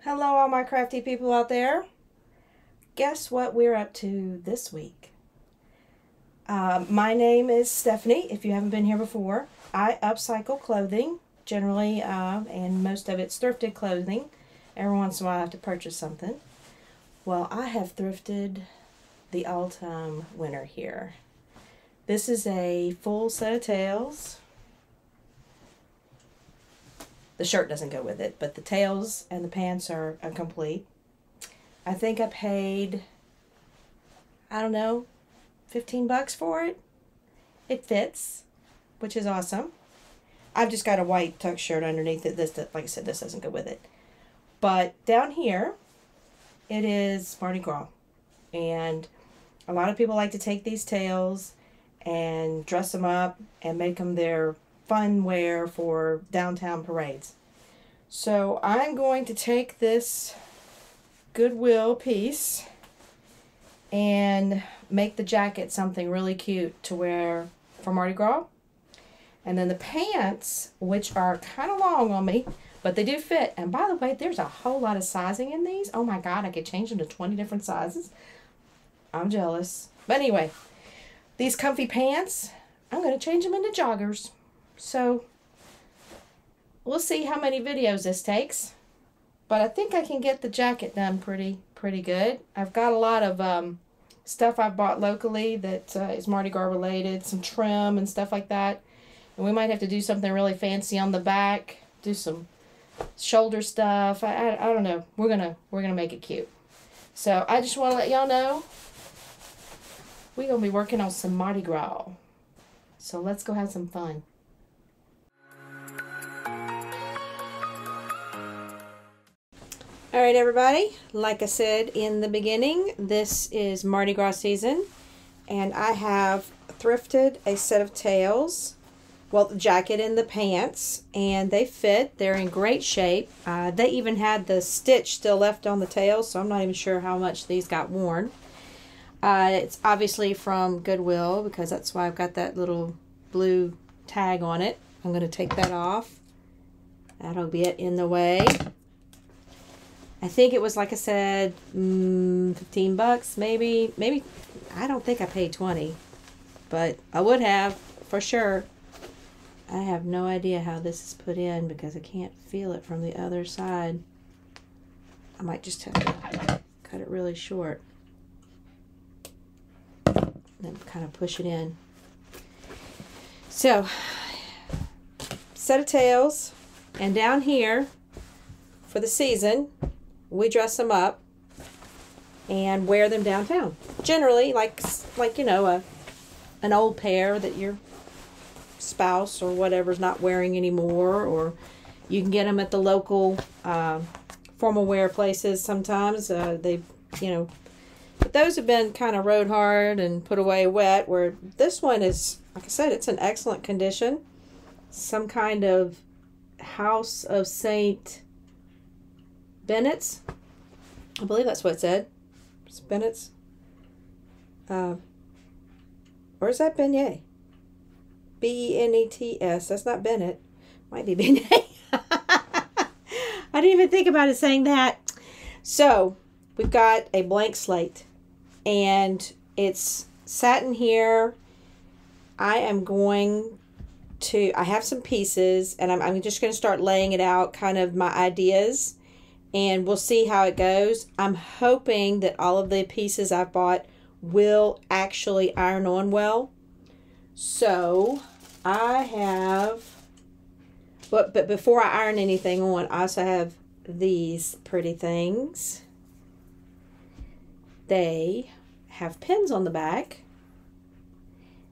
Hello all my crafty people out there. Guess what we're up to this week? My name is Stephanie, if you haven't been here before. I upcycle clothing, generally, and most of it's thrifted clothing. Every once in a while I have to purchase something. Well, I have thrifted the all-time winner here. This is a full set of tails. The shirt doesn't go with it, but the tails and the pants are complete. I think I paid, I don't know, 15 bucks for it. It fits, which is awesome. I've just got a white tux shirt underneath it. This, like I said, this doesn't go with it. But down here, it is Mardi Gras. And a lot of people like to take these tails and dress them up and make them their fun wear for downtown parades. So I'm going to take this Goodwill piece and make the jacket something really cute to wear for Mardi Gras. And then the pants, which are kind of long on me, but they do fit. And by the way, there's a whole lot of sizing in these. Oh my God, I could change them to 20 different sizes. I'm jealous. But anyway, these comfy pants, I'm going to change them into joggers. So we'll see how many videos this takes, but I think I can get the jacket done pretty good. I've got a lot of stuff I've bought locally that is Mardi Gras related, some trim and stuff like that, and we might have to do something really fancy on the back, do some shoulder stuff. I don't know. We're gonna make it cute. So I just want to let y'all know we're gonna be working on some Mardi Gras. So let's go have some fun. Alright everybody, like I said in the beginning, this is Mardi Gras season, and I have thrifted a set of tails, well, the jacket and the pants, and they fit. They're in great shape. They even had the stitch still left on the tails, so I'm not even sure how much these got worn. It's obviously from Goodwill, because that's why I've got that little blue tag on it. I'm going to take that off. That'll get in the way. I think it was, like I said, 15 bucks, maybe, I don't think I paid 20, but I would have, for sure. I have no idea how this is put in because I can't feel it from the other side. I might just have to cut it really short. Then kind of push it in. So, set of tails, and down here, for the season, we dress them up and wear them downtown. Generally, like you know, an old pair that your spouse or whatever's not wearing anymore, or you can get them at the local formal wear places. Sometimes they, you know, but those have been kind of rode hard and put away wet. Where this one is, like I said, it's in excellent condition. Some kind of House of Saint Bennett's, I believe that's what it said. It's Bennett's. Or is that Beignet? B-E-N-E-T-S. That's not Bennett. Might be Beignet. I didn't even think about it saying that. So, we've got a blank slate. And it's satin here. I have some pieces, and I'm just going to start laying it out, kind of my ideas. And we'll see how it goes. I'm hoping that all of the pieces I've bought will actually iron on well. So I have, but before I iron anything on, I also have these pretty things. They have pins on the back.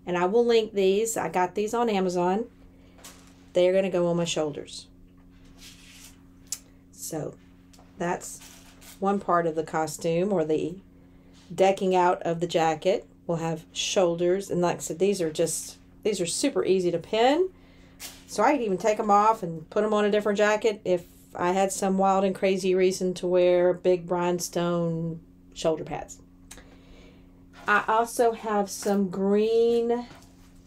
And I will link these. I got these on Amazon. They're going to go on my shoulders. So that's one part of the costume, or the decking out of the jacket. We'll have shoulders, and like I said, these are super easy to pin. So I could even take them off and put them on a different jacket if I had some wild and crazy reason to wear big rhinestone shoulder pads. I also have some green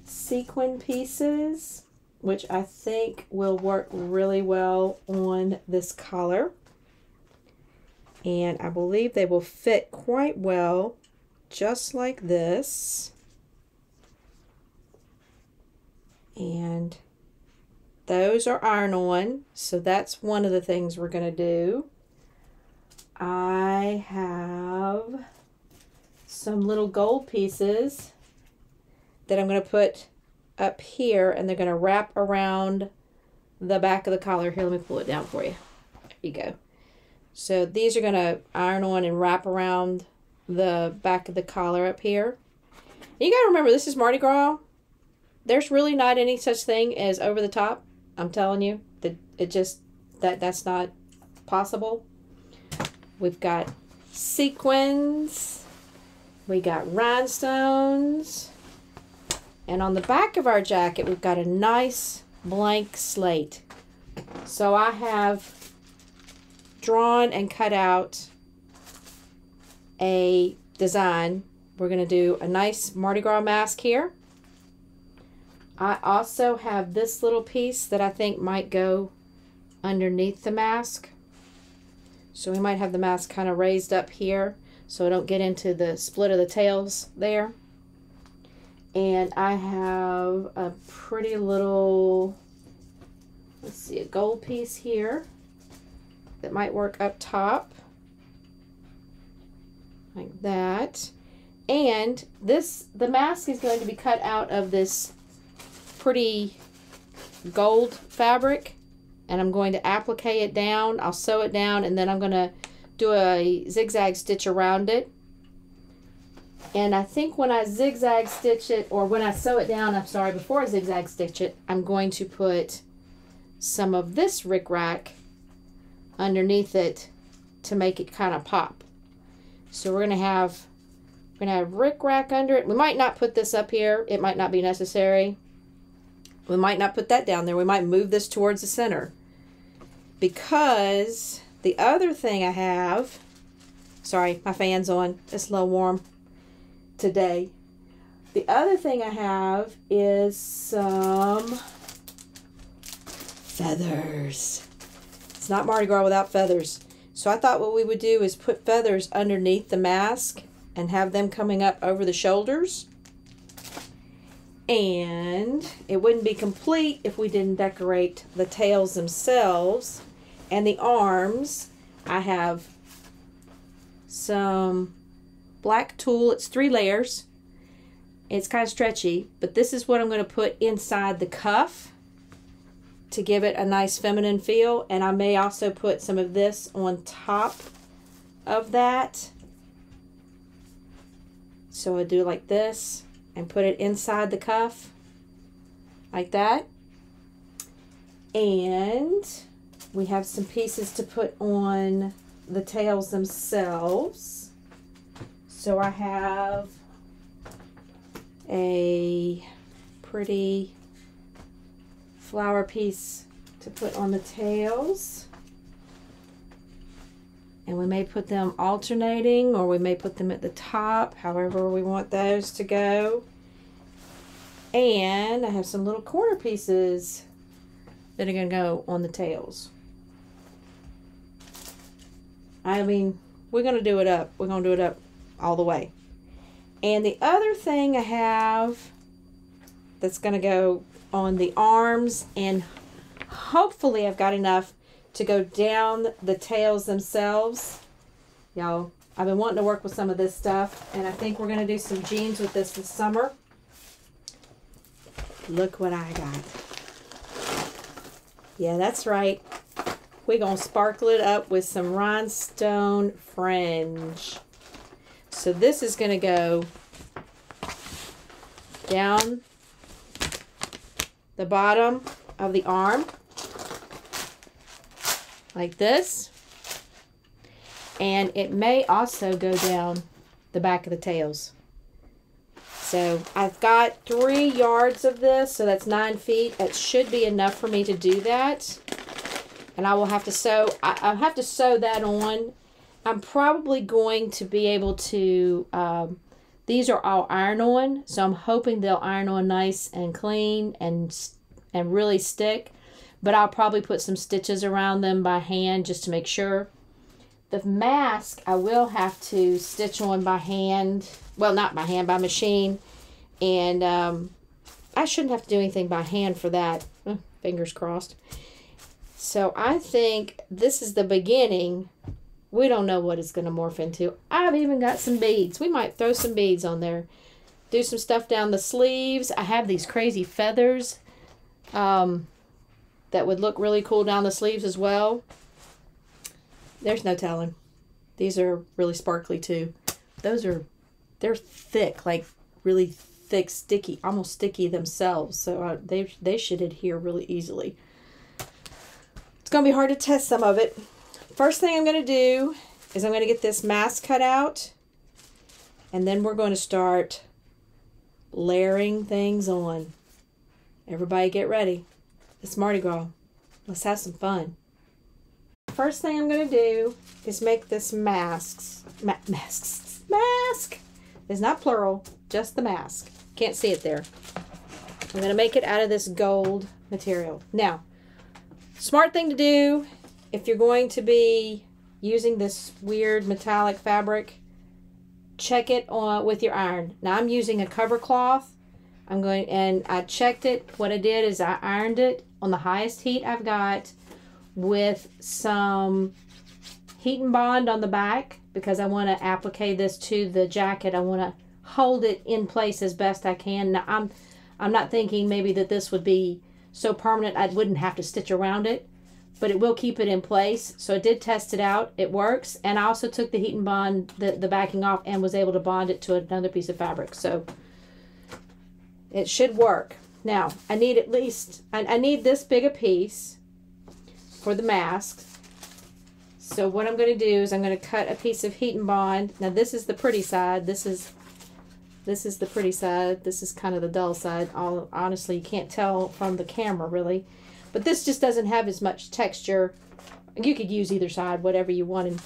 sequin pieces, which I think will work really well on this collar. And I believe they will fit quite well, just like this. And those are iron-on, so that's one of the things we're going to do. I have some little gold pieces that I'm going to put up here, and they're going to wrap around the back of the collar. Here, let me pull it down for you. There you go. So these are going to iron on and wrap around the back of the collar up here. And you got to remember, this is Mardi Gras. There's really not any such thing as over the top. I'm telling you, that that's not possible. We've got sequins. We got rhinestones. And on the back of our jacket, we've got a nice blank slate. So I have drawn and cut out a design. We're going to do a nice Mardi Gras mask here. I also have this little piece that I think might go underneath the mask. So we might have the mask kind of raised up here so I don't get into the split of the tails there. And I have a pretty little, let's see, a gold piece here that might work up top. Like that. And the mask is going to be cut out of this pretty gold fabric. And I'm going to applique it down. I'll sew it down, and then I'm going to do a zigzag stitch around it. And I think when I zigzag stitch it, or when I sew it down, I'm sorry, before I zigzag stitch it, I'm going to put some of this rickrack underneath it to make it kind of pop. So we're gonna have rickrack under it. We might not put this up here. It might not be necessary. We might not put that down there. We might move this towards the center. Because the other thing I have, sorry, my fan's on. It's a little warm today. The other thing I have is some feathers. It's not Mardi Gras without feathers. So I thought what we would do is put feathers underneath the mask and have them coming up over the shoulders. And it wouldn't be complete if we didn't decorate the tails themselves and the arms. I have some black tulle. It's 3 layers. It's kind of stretchy, but this is what I'm going to put inside the cuff to give it a nice feminine feel. And I may also put some of this on top of that. So I do it like this and put it inside the cuff like that. And we have some pieces to put on the tails themselves. So I have a pretty flower piece to put on the tails. And we may put them alternating, or we may put them at the top, however we want those to go. And I have some little corner pieces that are going to go on the tails. I mean, we're going to do it up. We're going to do it up all the way. And the other thing I have that's going to go on the arms, and hopefully I've got enough to go down the tails themselves. Y'all, I've been wanting to work with some of this stuff, and I think we're going to do some jeans with this summer. Look what I got. Yeah, that's right. We're going to sparkle it up with some rhinestone fringe. So this is going to go down the bottom of the arm like this, and it may also go down the back of the tails. So I've got 3 yards of this, so that's 9 feet. It should be enough for me to do that. And I will have to sew, I'll have to sew that on. I'm probably going to be able to, these are all iron-on, so I'm hoping they'll iron on nice and clean and really stick. But I'll probably put some stitches around them by hand just to make sure. The mask I will have to stitch on by hand. Well, not by hand, by machine. And I shouldn't have to do anything by hand for that. Fingers crossed. So I think this is the beginning. We don't know what it's going to morph into. I've even got some beads. We might throw some beads on there. Do some stuff down the sleeves. I have these crazy feathers that would look really cool down the sleeves as well. There's no telling. These are really sparkly too. They're thick, like really thick, sticky, almost sticky themselves. So they should adhere really easily. It's going to be hard to test some of it. First thing I'm going to do is I'm going to get this mask cut out. And then we're going to start layering things on. Everybody get ready. It's Mardi Gras. Let's have some fun. First thing I'm going to do is make this mask. It's not plural, just the mask. Can't see it there. I'm going to make it out of this gold material. Now, smart thing to do if you're going to be using this weird metallic fabric, check it on with your iron. Now I'm using a cover cloth. I checked it. What I did is I ironed it on the highest heat I've got with some heat and bond on the back because I want to applicate this to the jacket. I want to hold it in place as best I can. Now I'm not thinking maybe that this would be so permanent I wouldn't have to stitch around it, but it will keep it in place. So I did test it out. It works. And I also took the heat and bond, the backing off, and was able to bond it to another piece of fabric. So it should work. Now, I need at least, I need this big a piece for the mask. So what I'm going to do is I'm going to cut a piece of heat and bond. Now this is the pretty side. This is the pretty side. This is kind of the dull side. Honestly, you can't tell from the camera really. But this just doesn't have as much texture. You could use either side, whatever you wanted.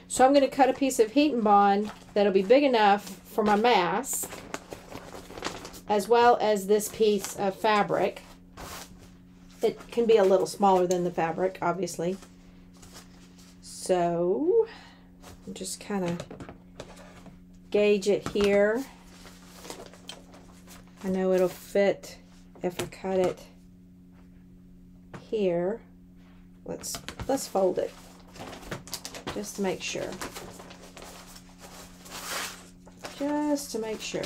So I'm going to cut a piece of heat and bond that'll be big enough for my mask, as well as this piece of fabric. It can be a little smaller than the fabric, obviously. So just kind of gauge it here. I know it'll fit if I cut it here. Let's fold it just to make sure. Just to make sure.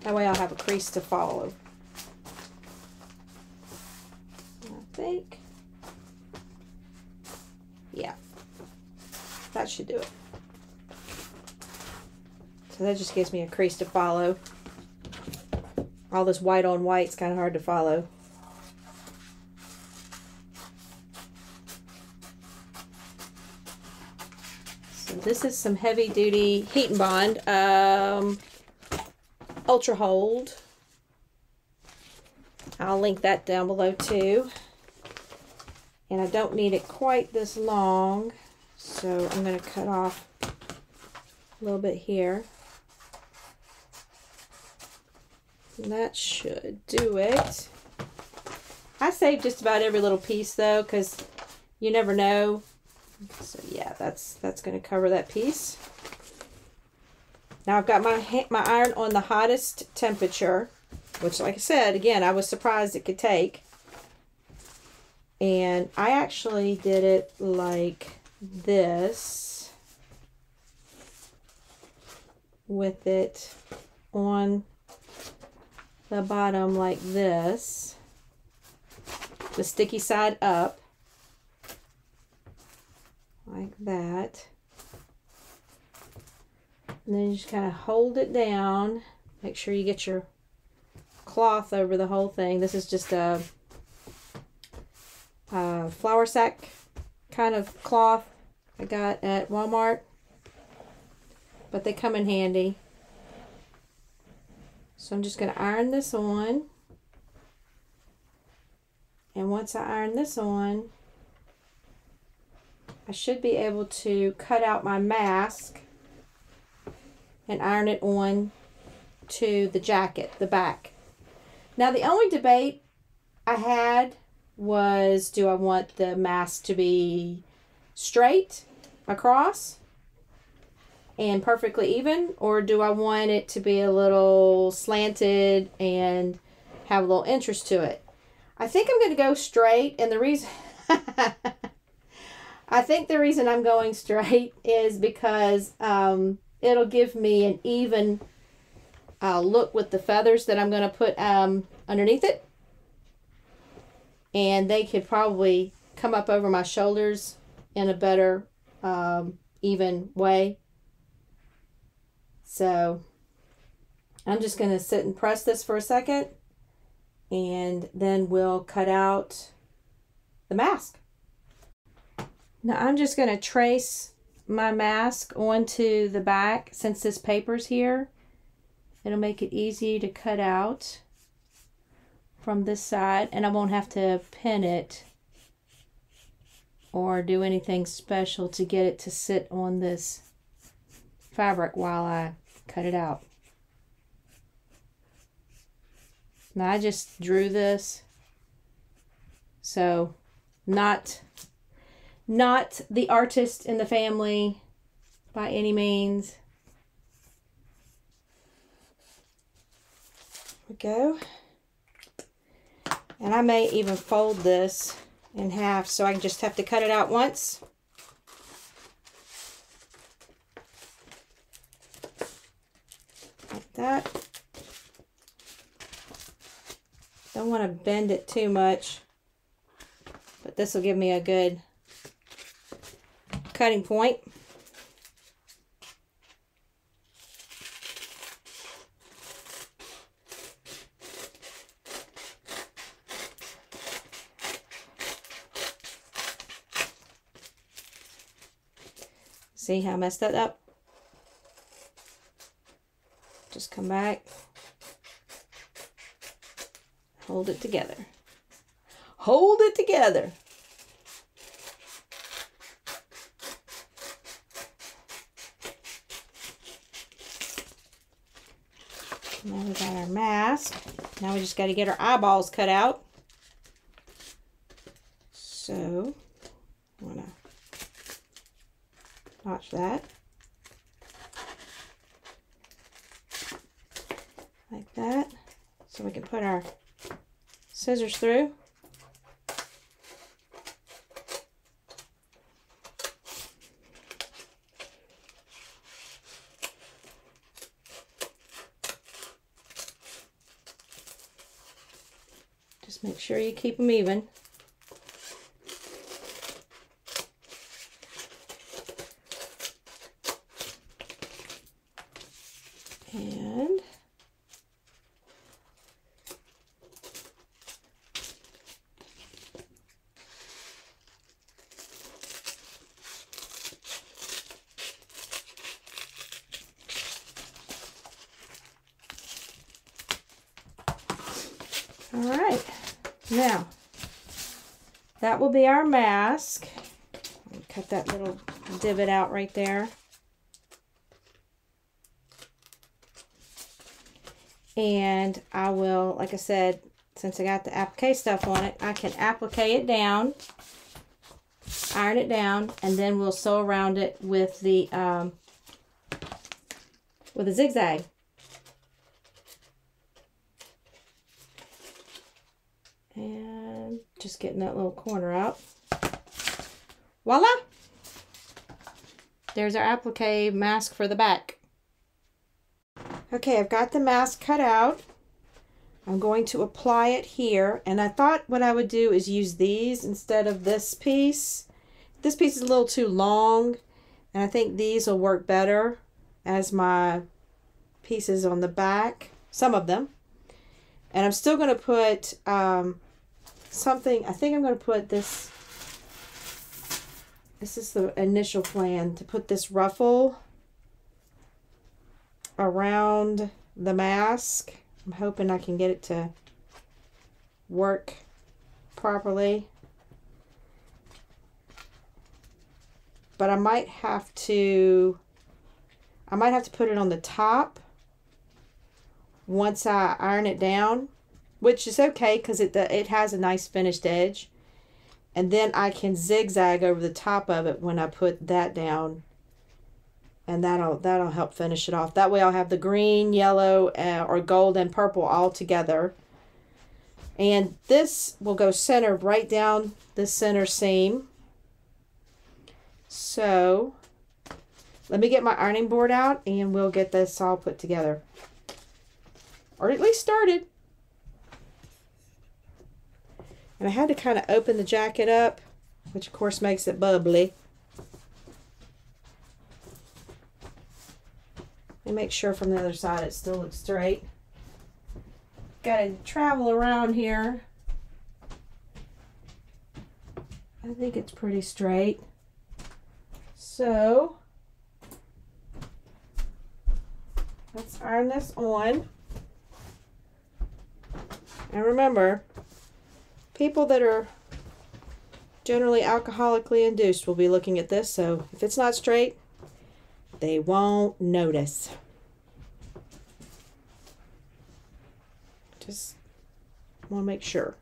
That way I'll have a crease to follow. I think. Yeah. That should do it. So that just gives me a crease to follow. All this white on white is kind of hard to follow. So this is some heavy duty heat and bond. Ultra Hold. I'll link that down below too. And I don't need it quite this long, so I'm going to cut off a little bit here. And that should do it. I saved just about every little piece though, because you never know. So yeah, that's going to cover that piece. Now I've got my iron on the hottest temperature, which, like I said, again, I was surprised it could take. And I actually did it like this, with it on the bottom like this, the sticky side up, like that. And then you just kind of hold it down. Make sure you get your cloth over the whole thing. This is just a flour sack kind of cloth I got at Walmart, but they come in handy. So I'm just going to iron this on, and once I iron this on, I should be able to cut out my mask and iron it on to the jacket, the back. Now the only debate I had was, do I want the mask to be straight across and perfectly even, or do I want it to be a little slanted and have a little interest to it? I think I'm going to go straight, and the reason I think the reason I'm going straight is because it'll give me an even look with the feathers that I'm going to put underneath it. And they could probably come up over my shoulders in a better even way. So I'm just going to sit and press this for a second, and then we'll cut out the mask. Now I'm just going to trace my mask onto the back. Since this paper's here, it'll make it easy to cut out from this side, and I won't have to pin it or do anything special to get it to sit on this fabric while I cut it out. Now I just drew this, so not the artist in the family by any means. There we go. And I may even fold this in half, so I just have to cut it out once. Like that. Don't want to bend it too much, but this will give me a good cutting point. See how I messed that up? Just come back. Hold it together. Hold it together. Now we got our mask. Now we just got to get our eyeballs cut out. So, I'm going to notch that. Like that. So we can put our scissors through. Just make sure you keep them even. And all right, now that will be our mask. Cut that little divot out right there. And I will, like I said, since I got the applique stuff on it, I can applique it down, iron it down, and then we'll sew around it with the a zigzag. And just getting that little corner out. Voila! There's our applique mask for the back. Okay, I've got the mask cut out. I'm going to apply it here, and I thought what I would do is use these instead of this piece. This piece is a little too long, and I think these will work better as my pieces on the back, some of them. And I'm still going to put something, I think I'm going to put this is the initial plan, to put this ruffle around the mask. I'm hoping I can get it to work properly. But I might have to put it on the top once I iron it down, which is okay because it has a nice finished edge. And then I can zigzag over the top of it when I put that down. And that'll help finish it off. That way I'll have the green, yellow, or gold and purple all together. And this will go centered right down the center seam. So let me get my ironing board out and we'll get this all put together. Or at least started. And I had to kind of open the jacket up, which of course makes it bubbly. And make sure from the other side it still looks straight. Got to travel around here. I think it's pretty straight. So let's iron this on. And remember, people that are generally alcoholically induced will be looking at this, so if it's not straight, they won't notice. Just want to make sure.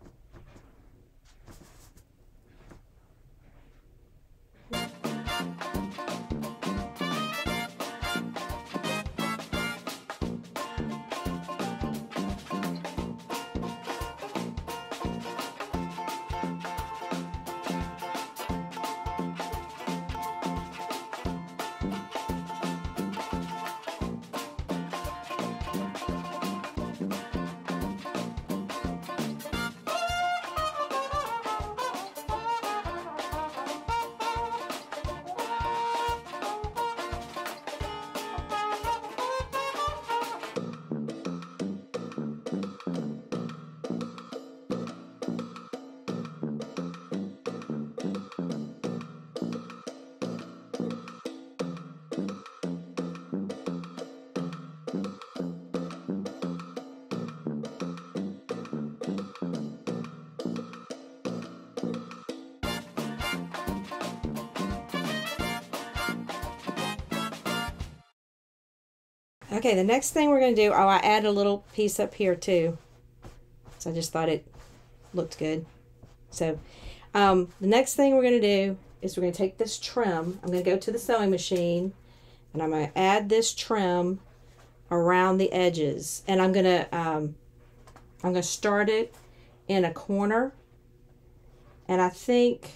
Okay, the next thing we're going to do, oh, I add a little piece up here too. So I just thought it looked good. So the next thing we're going to do is we're going to take this trim. I'm going to go to the sewing machine and I'm going to add this trim around the edges. And I'm going to start it in a corner. And I think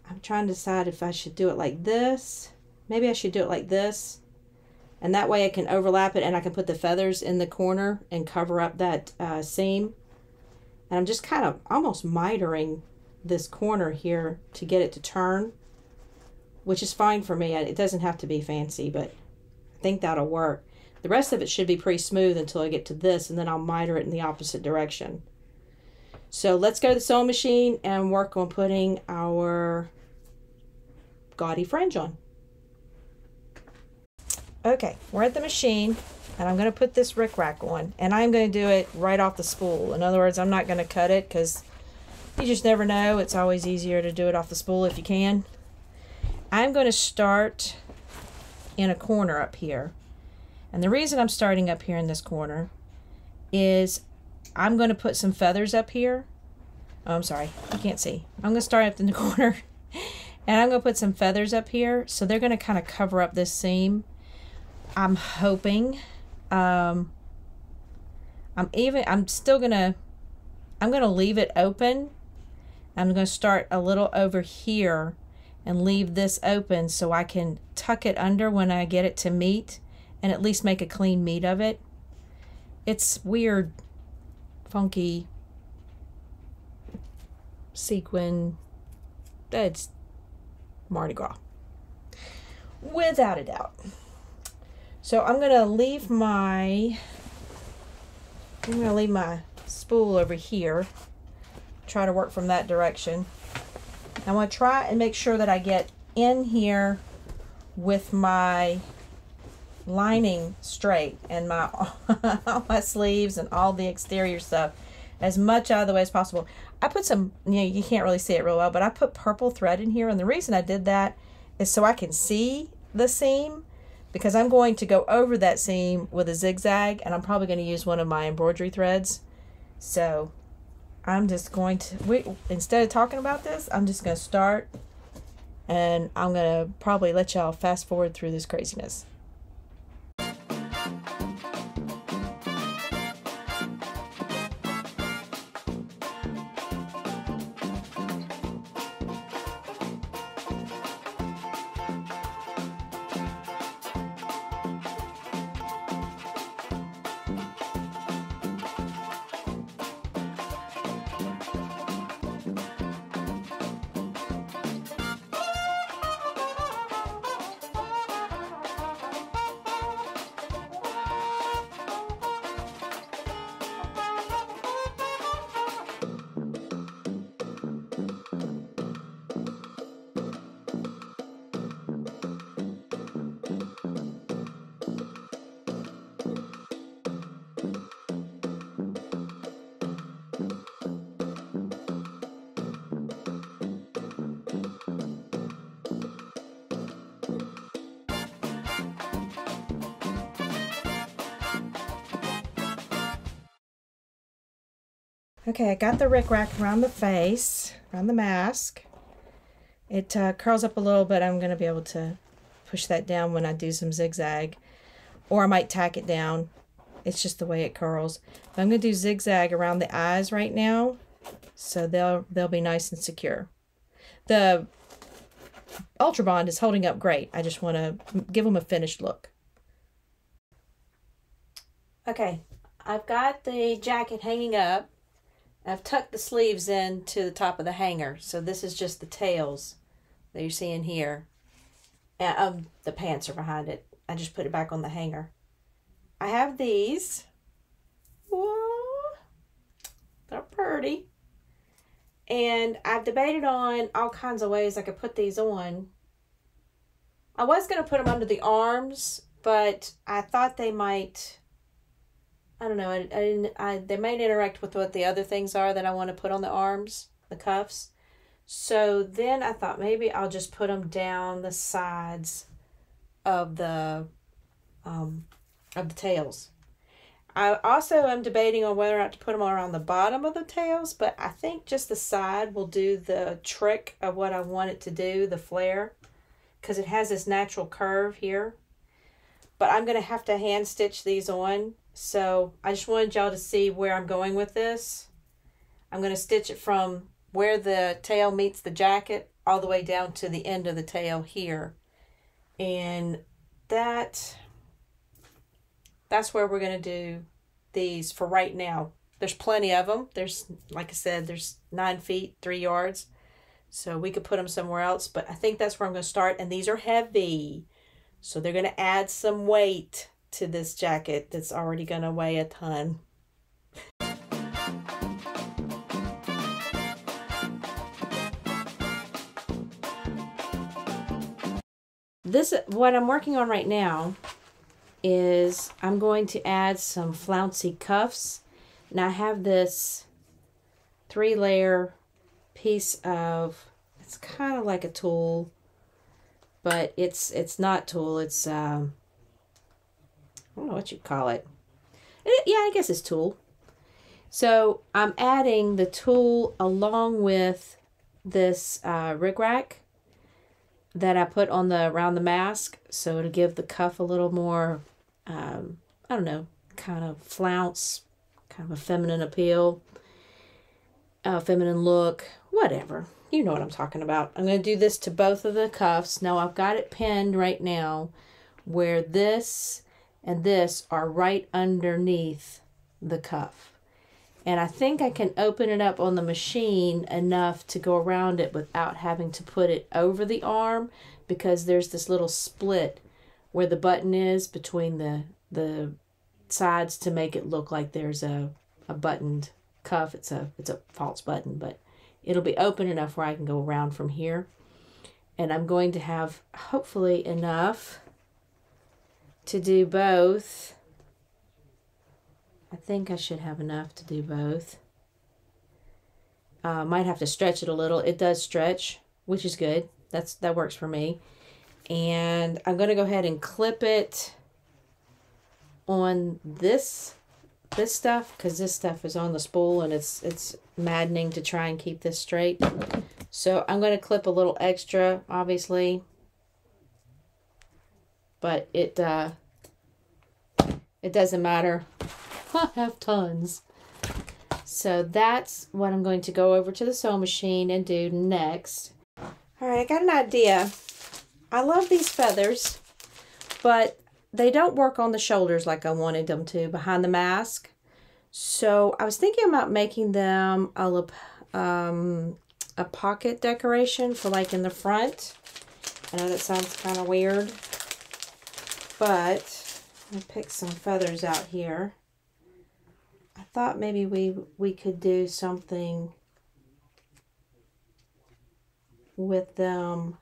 I'm trying to decide if I should do it like this. Maybe I should do it like this. And that way I can overlap it and I can put the feathers in the corner and cover up that seam. And I'm just kind of almost mitering this corner here to get it to turn, which is fine for me. It doesn't have to be fancy, but I think that'll work. The rest of it should be pretty smooth until I get to this, and then I'll miter it in the opposite direction. So let's go to the sewing machine and work on putting our gaudy fringe on. Okay, we're at the machine and I'm going to put this rickrack on, and I'm going to do it right off the spool. In other words, I'm not going to cut it because you just never know. It's always easier to do it off the spool if you can. I'm going to start in a corner up here. And the reason I'm starting up here in this corner is I'm going to put some feathers up here. Oh, I'm sorry, you can't see. I'm going to start up in the corner and I'm going to put some feathers up here. So they're going to kind of cover up this seam. I'm hoping, I'm gonna leave it open. I'm gonna start a little over here and leave this open so I can tuck it under when I get it to meet and at least make a clean meat of it. It's weird, funky sequin. That's Mardi Gras, without a doubt. So I'm gonna leave my spool over here. Try to work from that direction. I want to try and make sure that I get in here with my lining straight and my all my sleeves and all the exterior stuff as much out of the way as possible. I put some, you can't really see it real well, but I put purple thread in here, and the reason I did that is so I can see the seam, because I'm going to go over that seam with a zigzag, and I'm probably going to use one of my embroidery threads. So I'm just going to, instead of talking about this, I'm just going to start, and I'm going to probably let y'all fast forward through this craziness. Okay, I got the rickrack around the face, around the mask. It curls up a little bit. I'm going to be able to push that down when I do some zigzag. Or I might tack it down. It's just the way it curls. But I'm going to do zigzag around the eyes right now, so they'll be nice and secure. The Ultra Bond is holding up great. I just want to give them a finished look. Okay, I've got the jacket hanging up. I've tucked the sleeves in to the top of the hanger. So this is just the tails that you're seeing here. And the pants are behind it. I just put it back on the hanger. I have these. Whoa, they're pretty. And I've debated on all kinds of ways I could put these on. I was going to put them under the arms, but I thought they might... I don't know, they might interact with what the other things are that I want to put on the arms, the cuffs. So then I thought maybe I'll just put them down the sides of the tails. I also am debating on whether or not to put them around the bottom of the tails, but I think just the side will do the trick of what I want it to do, the flare, because it has this natural curve here. But I'm going to have to hand stitch these on. So I just wanted y'all to see where I'm going with this. I'm going to stitch it from where the tail meets the jacket all the way down to the end of the tail here. And that's where we're going to do these for right now. There's plenty of them. There's, like I said, there's 9 feet, 3 yards. So we could put them somewhere else, but I think that's where I'm going to start. And these are heavy. So they're going to add some weight to this jacket that's already going to weigh a ton. What I'm working on right now is I'm going to add some flouncy cuffs. Now I have this 3-layer piece of, it's kind of like a tulle, but it's not tulle, it's I don't know what you'd call it. Yeah, I guess it's tulle. So I'm adding the tulle along with this rickrack that I put on around the mask. So it'll give the cuff a little more, I don't know, kind of flounce, kind of a feminine appeal, feminine look, whatever. You know what I'm talking about. I'm going to do this to both of the cuffs. Now I've got it pinned right now where this and this are right underneath the cuff. And I think I can open it up on the machine enough to go around it without having to put it over the arm, because there's this little split where the button is between the sides to make it look like there's a buttoned cuff. It's a false button, but it'll be open enough where I can go around from here. And I'm going to have hopefully enough to do both. I think I should have enough to do both. Might have to stretch it a little. It does stretch, which is good. That works for me. And I'm going to go ahead and clip it on this this stuff, because this stuff is on the spool and it's maddening to try and keep this straight. So I'm going to clip a little extra, obviously, but it doesn't matter. I have tons. So that's what I'm going to go over to the sewing machine and do next. All right, I got an idea. I love these feathers, but they don't work on the shoulders like I wanted them to behind the mask. So I was thinking about making them a pocket decoration for like in the front. I know that sounds kind of weird, but I'm gonna pick some feathers out here. I thought maybe we could do something with them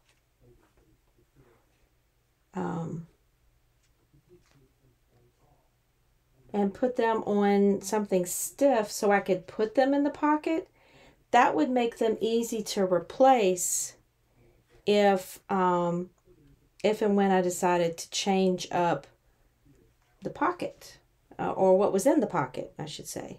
and put them on something stiff so I could put them in the pocket. That would make them easy to replace if and when I decided to change up the pocket, or what was in the pocket, I should say.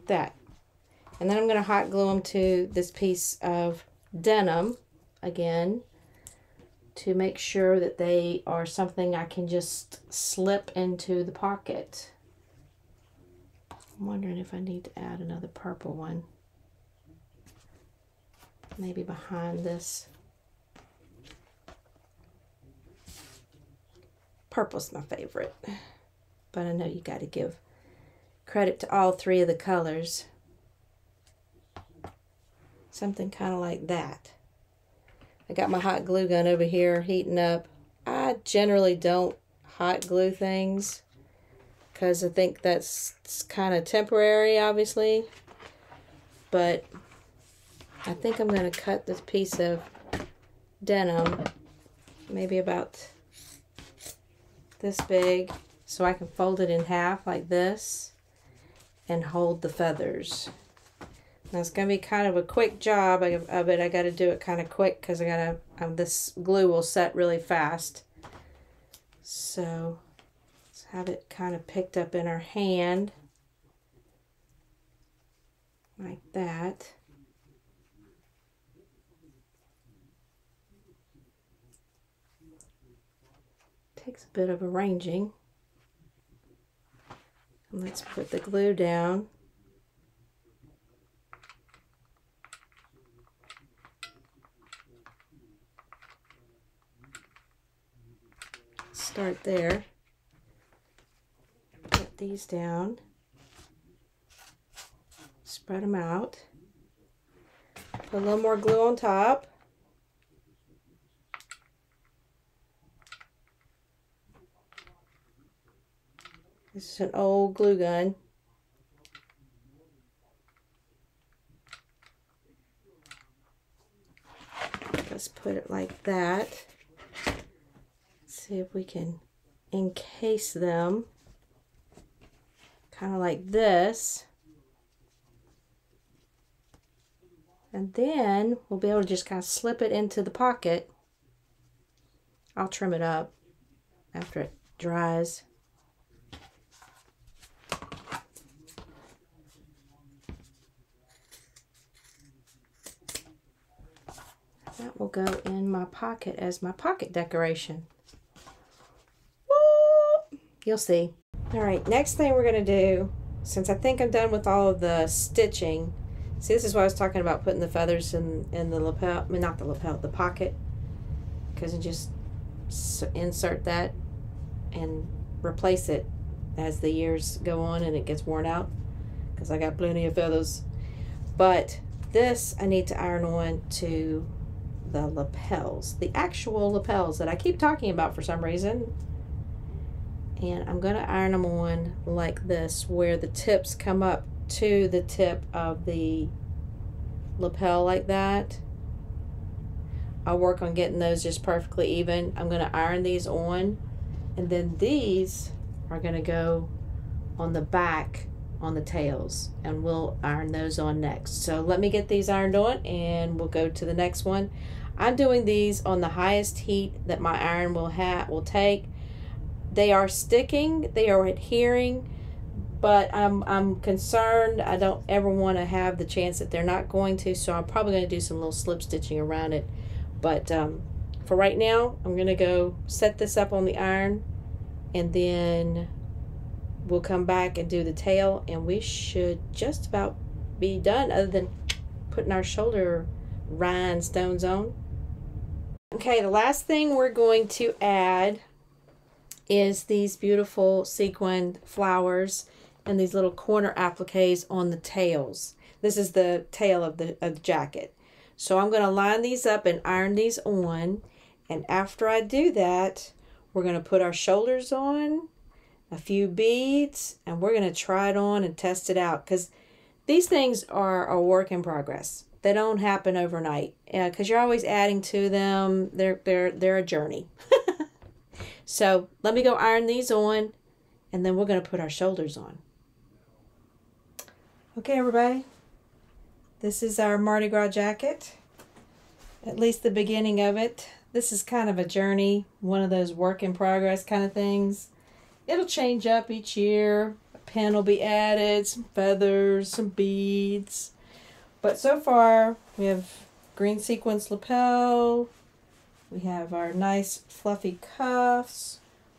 That. And then I'm going to hot glue them to this piece of denim again to make sure that they are something I can just slip into the pocket. I'm wondering if I need to add another purple one. Maybe behind this. Purple's my favorite, but I know you got to give credit to all three of the colors. Something kind of like that. I got my hot glue gun over here heating up. I generally don't hot glue things because I think that's kind of temporary, obviously. But I think I'm going to cut this piece of denim maybe about this big so I can fold it in half like this and hold the feathers. Now it's going to be kind of a quick job of it. I got to do it kind of quick because I got to, this glue will set really fast. So let's have it kind of picked up in our hand like that. Takes a bit of arranging. And let's put the glue down. Start there. Put these down. Spread them out. Put a little more glue on top. This is an old glue gun. Let's put it like that. Let's see if we can encase them kind of like this. And then we'll be able to just kind of slip it into the pocket. I'll trim it up after it dries. That will go in my pocket as my pocket decoration. Woo! You'll see. All right, next thing we're going to do, since I think I'm done with all of the stitching, see, this is why I was talking about putting the feathers in the lapel, I mean, not the lapel, the pocket, because you just insert that and replace it as the years go on and it gets worn out, because I got plenty of feathers. But this I need to iron on to the lapels, the actual lapels that I keep talking about for some reason. And I'm going to iron them on like this, where the tips come up to the tip of the lapel like that. I'll work on getting those just perfectly even. I'm going to iron these on, and then these are going to go on the back on the tails, and we'll iron those on next. So let me get these ironed on and we'll go to the next one. I'm doing these on the highest heat that my iron will take. They are sticking, they are adhering, but I'm concerned. I don't ever want to have the chance that they're not going to, so I'm probably going to do some little slip stitching around it. But for right now, I'm going to go set this up on the iron, and then we'll come back and do the tail, and we should just about be done, other than putting our shoulder rhinestones on. Okay, the last thing we're going to add is these beautiful sequined flowers and these little corner appliques on the tails. This is the tail of the jacket. So I'm going to line these up and iron these on, and after I do that, we're going to put our shoulders on, a few beads, and we're going to try it on and test it out, because these things are a work in progress. They don't happen overnight, because you're always adding to them. They're a journey. So let me go iron these on, and then we're going to put our shoulders on. Okay, everybody, this is our Mardi Gras jacket, at least the beginning of it. This is kind of a journey, one of those work in progress kind of things. It'll change up each year. A pin will be added, some feathers, some beads. But so far, we have green sequins lapel. We have our nice fluffy cuffs.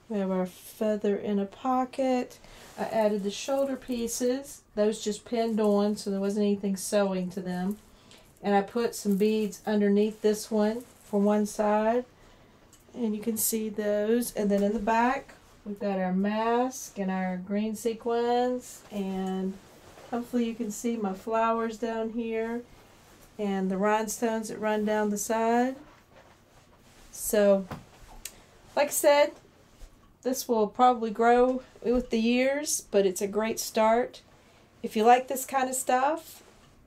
We have our feather in a pocket. I added the shoulder pieces. Those just pinned on, so there wasn't anything sewing to them. And I put some beads underneath this one for one side. And you can see those. And then in the back, we've got our mask and our green sequins, and hopefully you can see my flowers down here and the rhinestones that run down the side. So, like I said, this will probably grow with the years, but it's a great start. If you like this kind of stuff,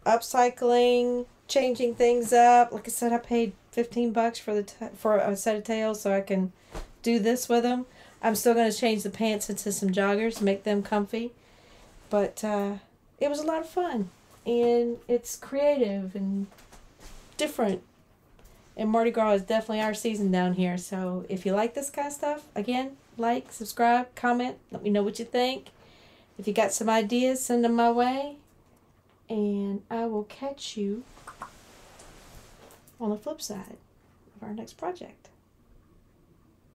upcycling, changing things up, like I said, I paid $15 for a set of tails so I can do this with them. I'm still going to change the pants into some joggers, make them comfy. But it was a lot of fun. And it's creative and different. And Mardi Gras is definitely our season down here. So if you like this kind of stuff, again, like, subscribe, comment. Let me know what you think. If you got some ideas, send them my way. And I will catch you on the flip side of our next project.